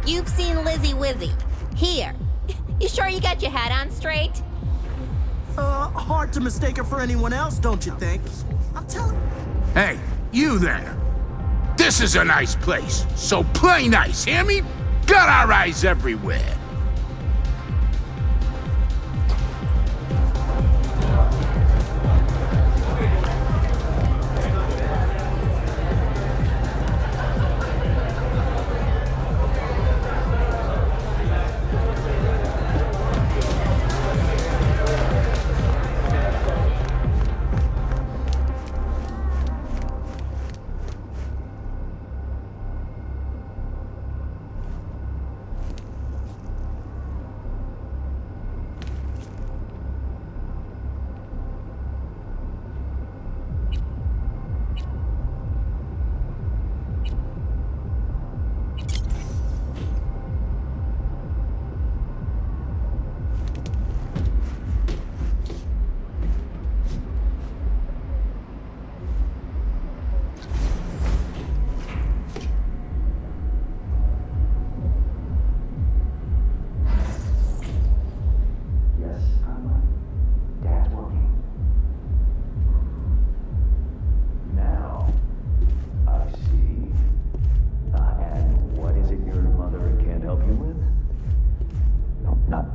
You've seen Lizzie Wizzy. Here. You sure you got your hat on straight? Hard to mistake her for anyone else, don't you think? I'm telling you. Hey, you there. This is a nice place, so play nice, hear me? Got our eyes everywhere.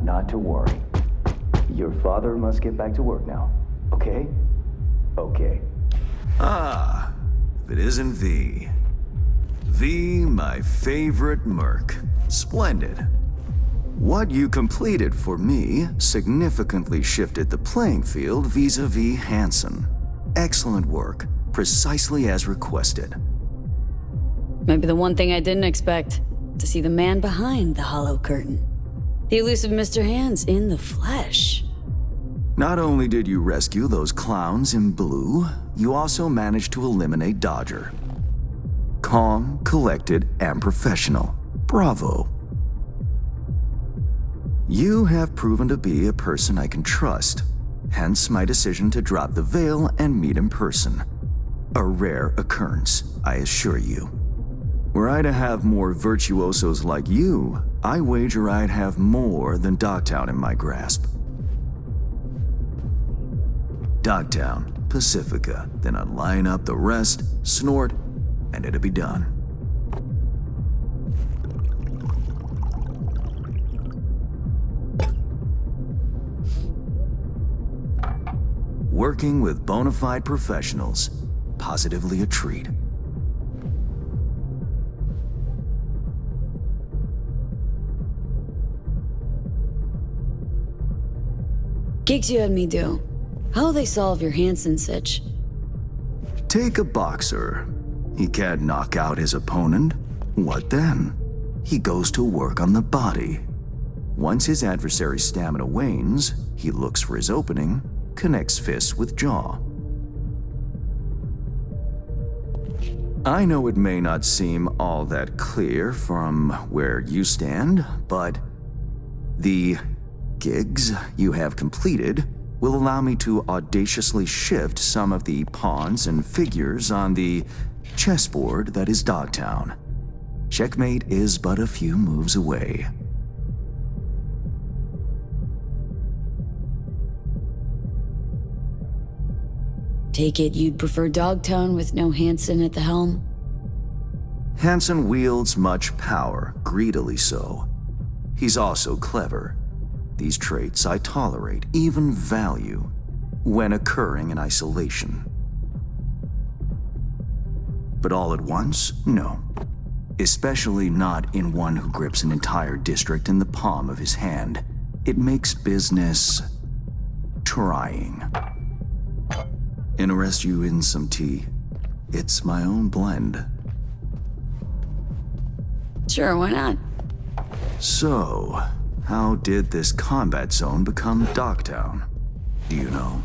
Not to worry. Your father must get back to work now, okay? Okay. Ah, if it isn't V. V, my favorite merc. Splendid. What you completed for me significantly shifted the playing field vis-a-vis Hansen. Excellent work, precisely as requested. Maybe the one thing I didn't expect, to see the man behind the hollow curtain. The elusive Mr. Hands in the flesh. Not only did you rescue those clowns in blue, you also managed to eliminate Dodger. Calm, collected, and professional. Bravo. You have proven to be a person I can trust, hence my decision to drop the veil and meet in person. A rare occurrence, I assure you. Were I to have more virtuosos like you, I wager I'd have more than Dogtown in my grasp. Dogtown, Pacifica, then I'd line up the rest, snort, and it'd be done. Working with bona fide professionals, positively a treat. Gigs you had me do. How'll they solve your Hansen sitch? Take a boxer. He can't knock out his opponent. What then? He goes to work on the body. Once his adversary's stamina wanes, he looks for his opening, connects fists with jaw. I know it may not seem all that clear from where you stand, but the gigs you have completed will allow me to audaciously shift some of the pawns and figures on the chessboard that is Dogtown. Checkmate is but a few moves away. Take it you'd prefer Dogtown with no Hansen at the helm? Hansen wields much power, greedily so. He's also clever. These traits I tolerate, even value, when occurring in isolation. But all at once? No. Especially not in one who grips an entire district in the palm of his hand. It makes business trying. Interest you in some tea? It's my own blend. Sure, why not? So, how did this combat zone become Dogtown? Do you know?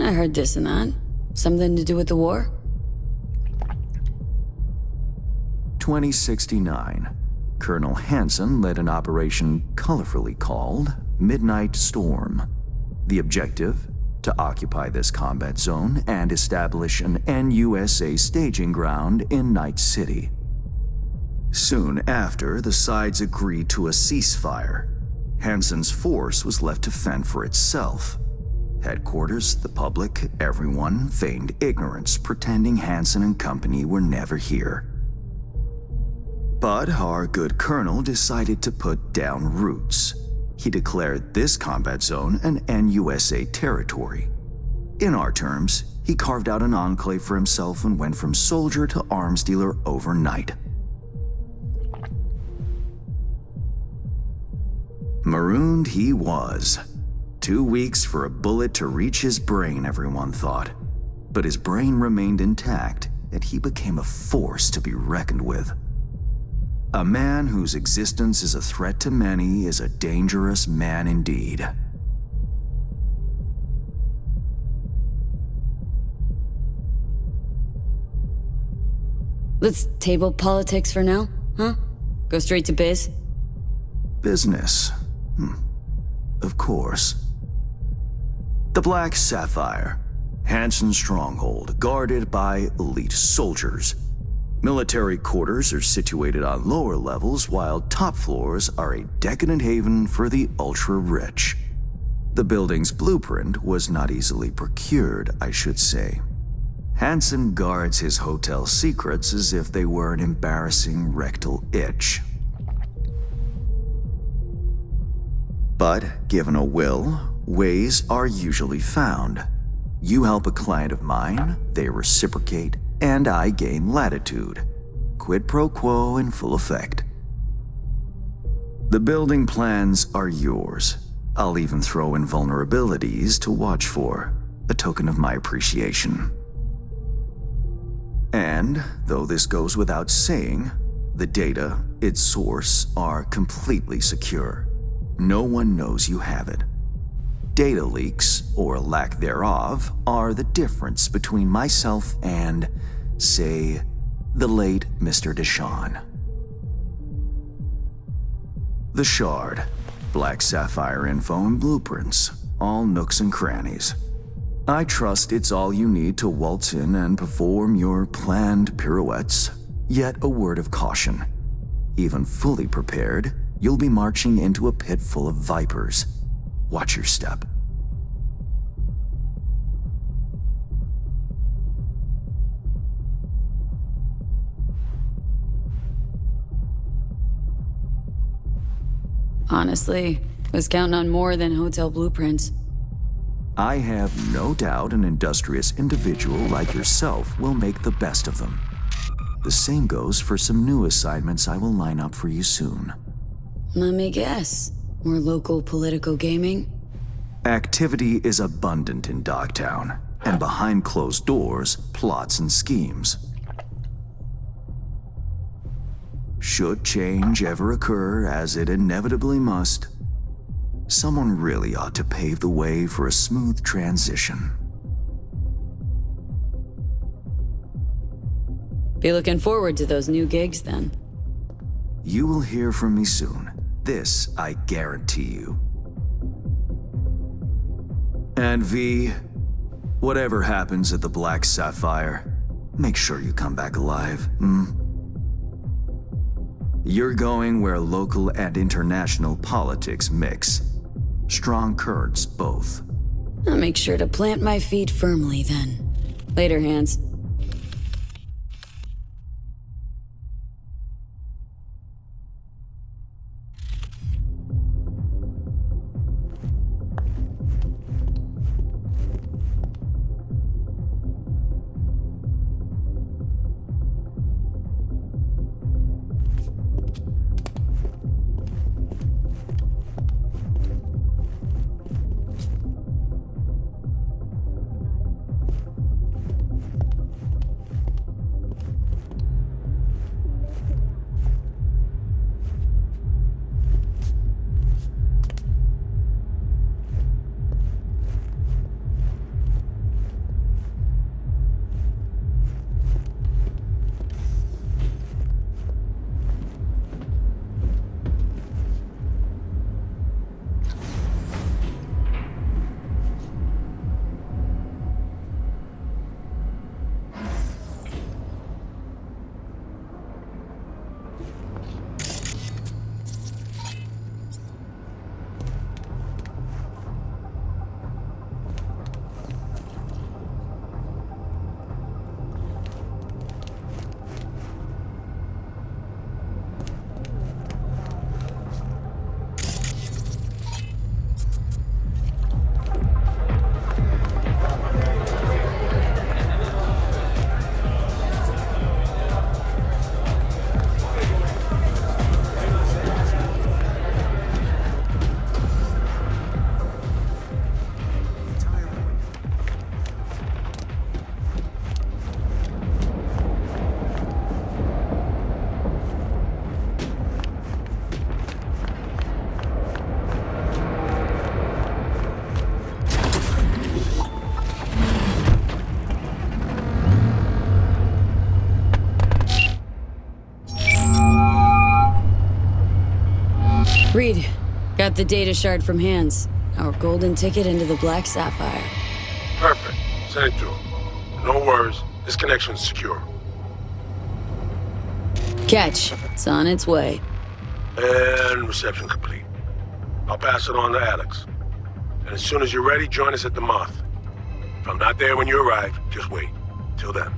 I heard this and that. Something to do with the war? 2069. Colonel Hansen led an operation colorfully called Midnight Storm. The objective? To occupy this combat zone and establish an NUSA staging ground in Night City. Soon after, the sides agreed to a ceasefire. Hansen's force was left to fend for itself. Headquarters, the public, everyone feigned ignorance, pretending Hansen and company were never here. But our good colonel decided to put down roots. He declared this combat zone an NUSA territory. In our terms, he carved out an enclave for himself and went from soldier to arms dealer overnight. Marooned he was. 2 weeks for a bullet to reach his brain, everyone thought. But his brain remained intact, and he became a force to be reckoned with. A man whose existence is a threat to many is a dangerous man indeed. Let's table politics for now, huh? Go straight to biz? Business. Of course. The Black Sapphire. Hansen's stronghold, guarded by elite soldiers. Military quarters are situated on lower levels, while top floors are a decadent haven for the ultra-rich. The building's blueprint was not easily procured, I should say. Hansen guards his hotel secrets as if they were an embarrassing rectal itch. But given a will, ways are usually found. You help a client of mine, they reciprocate, and I gain latitude. Quid pro quo in full effect. The building plans are yours. I'll even throw in vulnerabilities to watch for, a token of my appreciation. And, though this goes without saying, the data, its source, are completely secure. No one knows you have it. Data leaks, or lack thereof, are the difference between myself and, say, the late Mr. Deshawn. The Shard, Black Sapphire info and blueprints, all nooks and crannies. I trust it's all you need to waltz in and perform your planned pirouettes, yet a word of caution. Even fully prepared, you'll be marching into a pit full of vipers. Watch your step. Honestly, was counting on more than hotel blueprints. I have no doubt an industrious individual like yourself will make the best of them. The same goes for some new assignments I will line up for you soon. Let me guess. More local political gaming? Activity is abundant in Dogtown, and behind closed doors, plots and schemes. Should change ever occur, as it inevitably must, Someone really ought to pave the way for a smooth transition. Be looking forward to those new gigs then. You will hear from me soon. This I guarantee you. And V, whatever happens at the Black Sapphire, make sure you come back alive, You're going where local and international politics mix. Strong currents, both. I'll make sure to plant my feet firmly then. Later, Hans. Reed, got the data shard from Hans. Our golden ticket into the Black Sapphire. Perfect. Send it through. No worries. This connection's secure. Catch. It's on its way. And reception complete. I'll pass it on to Alex. And as soon as you're ready, join us at the Moth. If I'm not there when you arrive, just wait. Till then.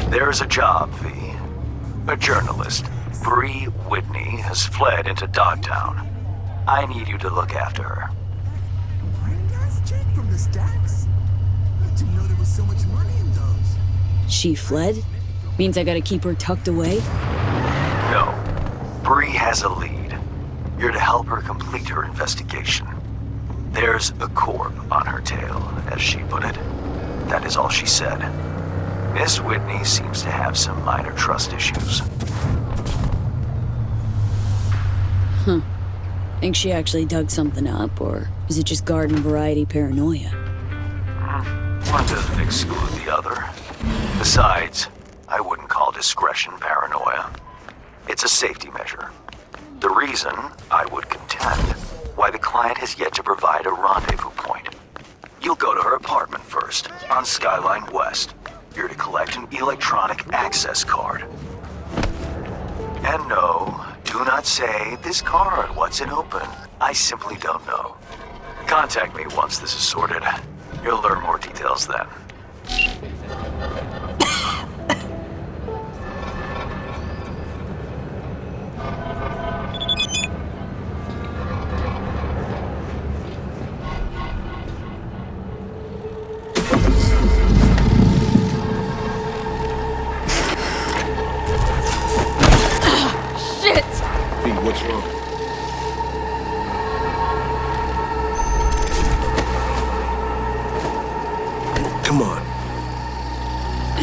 There's a job, V. A journalist, Bree Whitney, has fled into Dogtown. I need you to look after her. Random guys check from the stacks? I didn't know there was so much money in those. She fled? Means I gotta keep her tucked away? No. Bree has a lead. You're to help her complete her investigation. There's a corp on her tail, as she put it. That is all she said. Miss Whitney seems to have some minor trust issues. Think she actually dug something up, or is it just garden variety paranoia? One doesn't exclude the other. Besides, I wouldn't call discretion paranoia. It's a safety measure. The reason, I would contend, why the client has yet to provide a rendezvous point. You'll go to her apartment first, on Skyline West. You're to collect an electronic access card. And no, do not say, this card, what's it open? I simply don't know. Contact me once this is sorted. You'll learn more details then. What's wrong? Come on.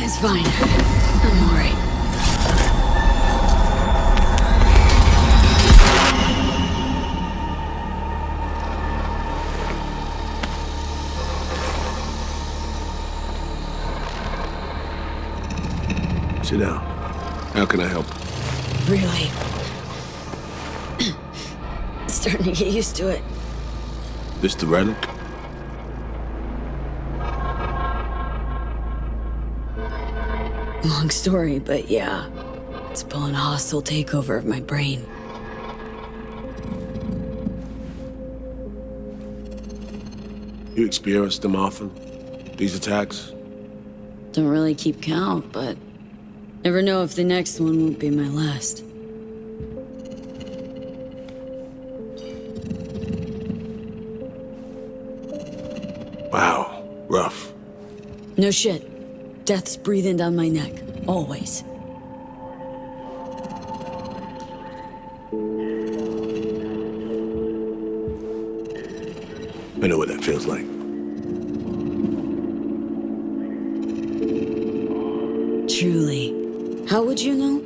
It's fine. I'm alright. Sit down. How can I help? Really? Starting to get used to it. This the relic? Long story, but yeah. It's pulling a hostile takeover of my brain. You experience them often? These attacks? Don't really keep count, but never know if the next one won't be my last. Wow, rough. No shit. Death's breathing down my neck. Always. I know what that feels like. Truly. How would you know?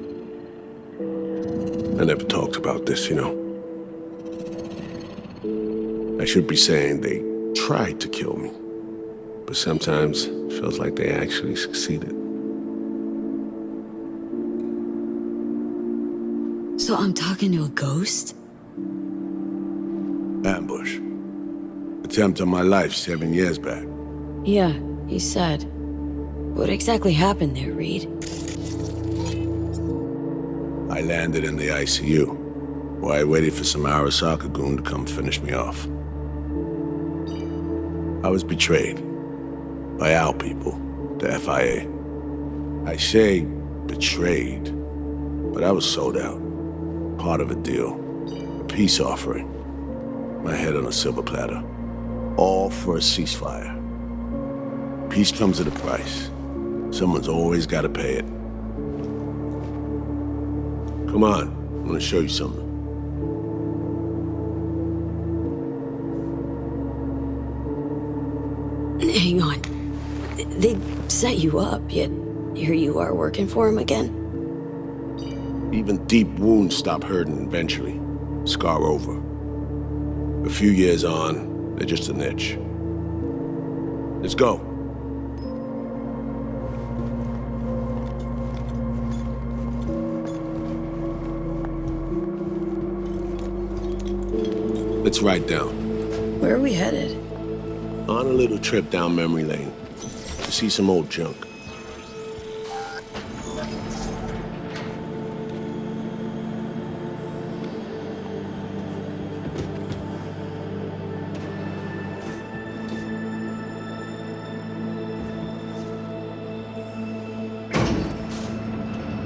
I never talked about this, you know. I should be saying they tried to kill me, but sometimes it feels like they actually succeeded. So I'm talking to a ghost? Ambush. Attempt on my life 7 years back. Yeah, he said. What exactly happened there, Reed? I landed in the ICU, where I waited for some Arasaka goon to come finish me off. I was betrayed by our people, the FIA. I say betrayed, but I was sold out. Part of a deal, a peace offering. My head on a silver platter. All for a ceasefire. Peace comes at a price. Someone's always got to pay it. Come on, I'm gonna show you something. Hang on. They set you up, yet here you are working for him again? Even deep wounds stop hurting eventually. Scar over. A few years on, they're just an itch. Let's go. Let's ride down. Where are we headed? On a little trip down memory lane to see some old junk.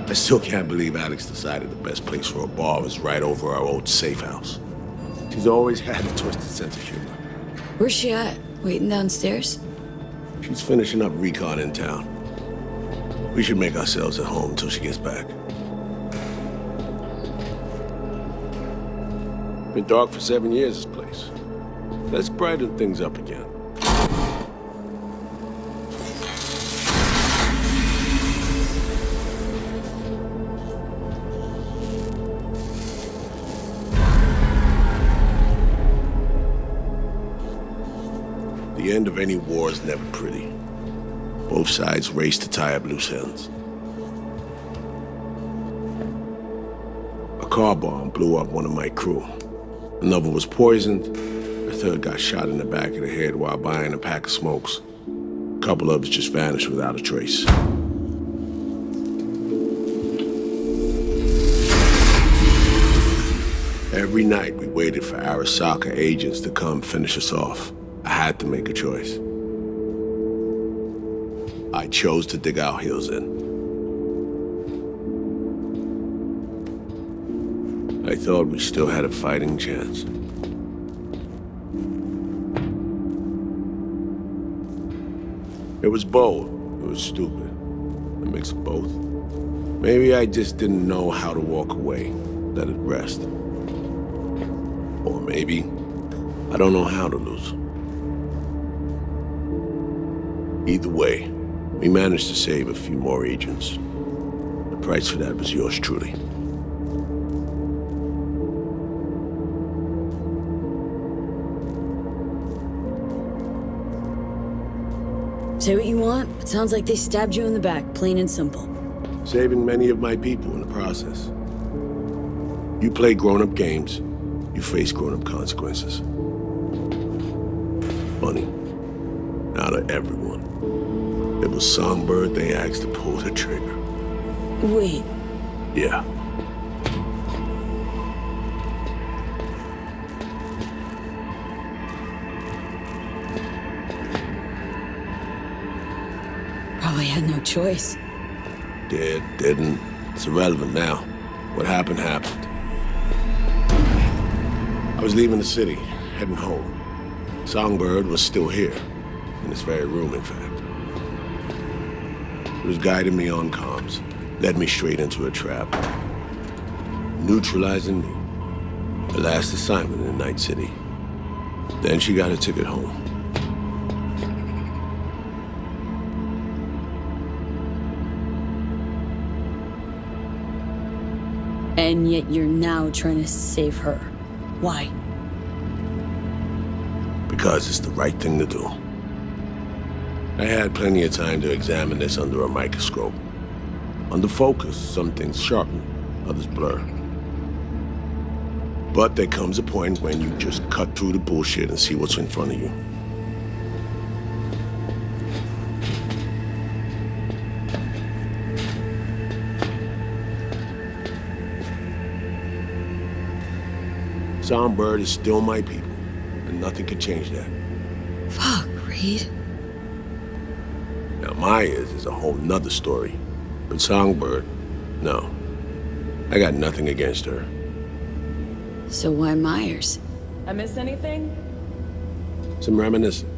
I still can't believe Alex decided the best place for a bar was right over our old safe house. She's always had a twisted sense of humor. Where's she at? Waiting downstairs? She's finishing up recon in town. We should make ourselves at home until she gets back. Been dark for 7 years, this place. Let's brighten things up again. The end of any war is never pretty. Both sides race to tie up loose ends. A car bomb blew up one of my crew. Another was poisoned. The third got shot in the back of the head while buying a pack of smokes. A couple others just vanished without a trace. Every night we waited for Arasaka agents to come finish us off. I had to make a choice. I chose to dig our heels in. I thought we still had a fighting chance. It was bold. It was stupid. A mix of both. Maybe I just didn't know how to walk away, let it rest. Or maybe I don't know how to lose. Either way, we managed to save a few more agents. The price for that was yours truly. Say what you want, but sounds like they stabbed you in the back, plain and simple. Saving many of my people in the process. You play grown-up games, you face grown-up consequences. Funny. Out of everyone, it was Songbird they asked to pull the trigger. Wait. Yeah. Probably had no choice. Did, didn't. It's irrelevant now. What happened, happened. I was leaving the city, heading home. Songbird was still here. In this very room, in fact. It was guiding me on comms. Led me straight into a trap. Neutralizing me. The last assignment in Night City. Then she got a ticket home. And yet you're now trying to save her. Why? Because it's the right thing to do. I had plenty of time to examine this under a microscope. Under focus, some things sharpen, others blur. But there comes a point when you just cut through the bullshit and see what's in front of you. Songbird is still my people, and nothing can change that. Fuck, Reed. Now, Myers is a whole nother story. But Songbird, no. I got nothing against her. So why Myers? I miss anything? Some reminiscing.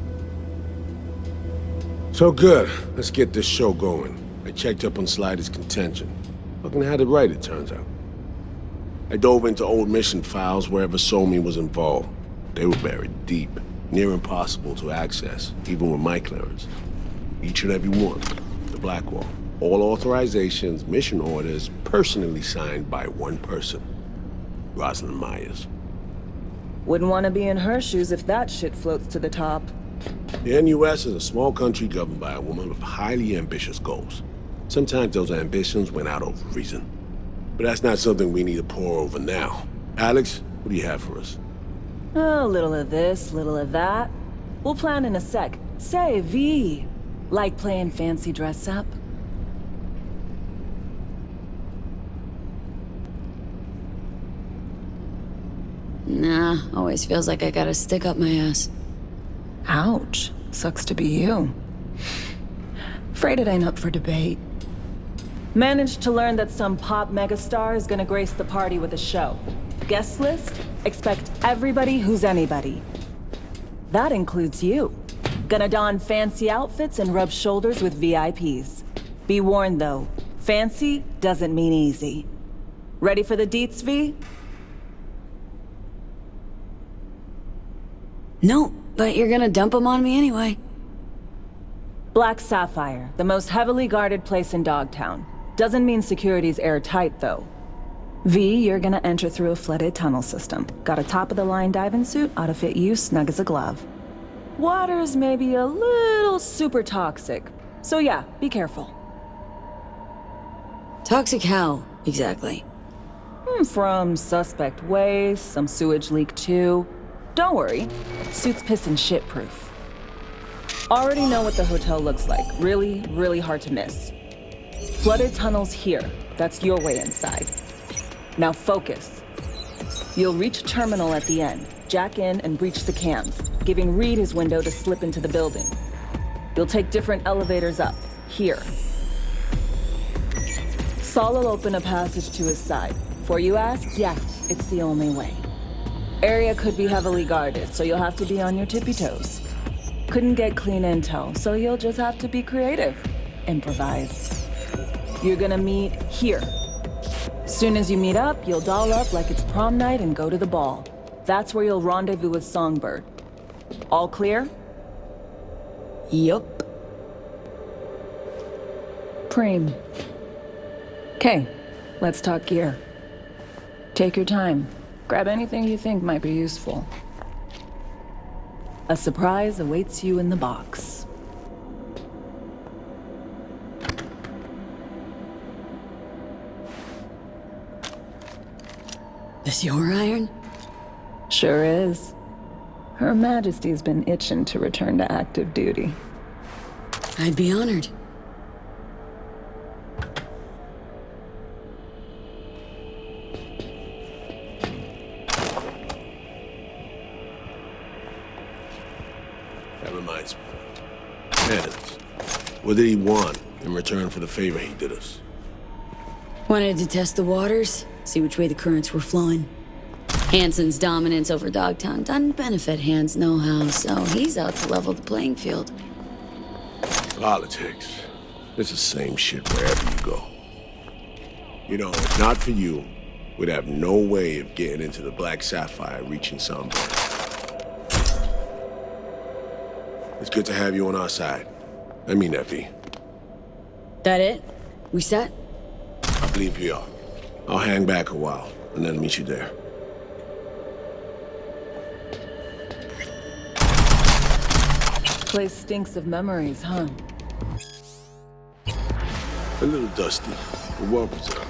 So good. Let's get this show going. I checked up on Slider's contention. Fucking had it right, it turns out. I dove into old mission files wherever Somi was involved. They were buried deep, near impossible to access, even with my clearance. Each and every one. The Blackwall. All authorizations, mission orders, personally signed by one person. Rosalind Myers. Wouldn't want to be in her shoes if that shit floats to the top. The NUS is a small country governed by a woman with highly ambitious goals. Sometimes those ambitions went out over reason. But that's not something we need to pour over now. Alex, what do you have for us? A little of this, little of that. We'll plan in a sec. Say, V. Like playing fancy dress up? Nah, always feels like I gotta stick up my ass. Ouch. Sucks to be you. Afraid it ain't up for debate. Managed to learn that some pop megastar is gonna grace the party with a show. Guest list? Expect everybody who's anybody. That includes you. Gonna don fancy outfits and rub shoulders with VIPs. Be warned though, fancy doesn't mean easy. Ready for the deets, V? No, but you're gonna dump them on me anyway. Black Sapphire, the most heavily guarded place in Dogtown. Doesn't mean security's airtight, though. V, you're gonna enter through a flooded tunnel system. Got a top-of-the-line diving suit, ought to fit you snug as a glove. Water's maybe a little super toxic, so yeah, be careful. Toxic how, exactly? From suspect waste, some sewage leak too. Don't worry, suit's piss and shit proof. Already know what the hotel looks like. Really, really hard to miss. Flooded tunnels here. That's your way inside. Now focus. You'll reach a terminal at the end. Jack in and breach the cams, giving Reed his window to slip into the building. You'll take different elevators up. Here. Saul will open a passage to his side. Before you ask, yeah, it's the only way. Area could be heavily guarded, so you'll have to be on your tippy toes. Couldn't get clean intel, so you'll just have to be creative. Improvise. You're gonna meet here. Soon as you meet up, you'll doll up like it's prom night and go to the ball. That's where you'll rendezvous with Songbird. All clear? Yup. Preem. Okay, let's talk gear. Take your time. Grab anything you think might be useful. A surprise awaits you in the box. This your iron? Sure is. Her Majesty's been itching to return to active duty. I'd be honored. That reminds me. Hands. What did he want in return for the favor he did us? Wanted to test the waters, see which way the currents were flowing. Hansen's dominance over Dogtown doesn't benefit Hans no how, so he's out to level the playing field. Politics. It's the same shit wherever you go. You know, if not for you, we'd have no way of getting into the Black Sapphire reaching somebody. It's good to have you on our side. I mean that, V. That it? We set? I believe we are. I'll hang back a while, and then meet you there. Place stinks of memories, huh? A little dusty, but well preserved.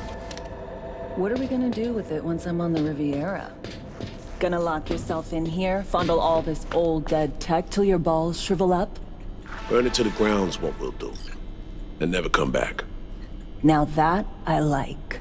What are we gonna do with it once I'm on the Riviera? Gonna lock yourself in here, fondle all this old dead tech till your balls shrivel up? Burn it to the ground's what we'll do. And never come back. Now that I like.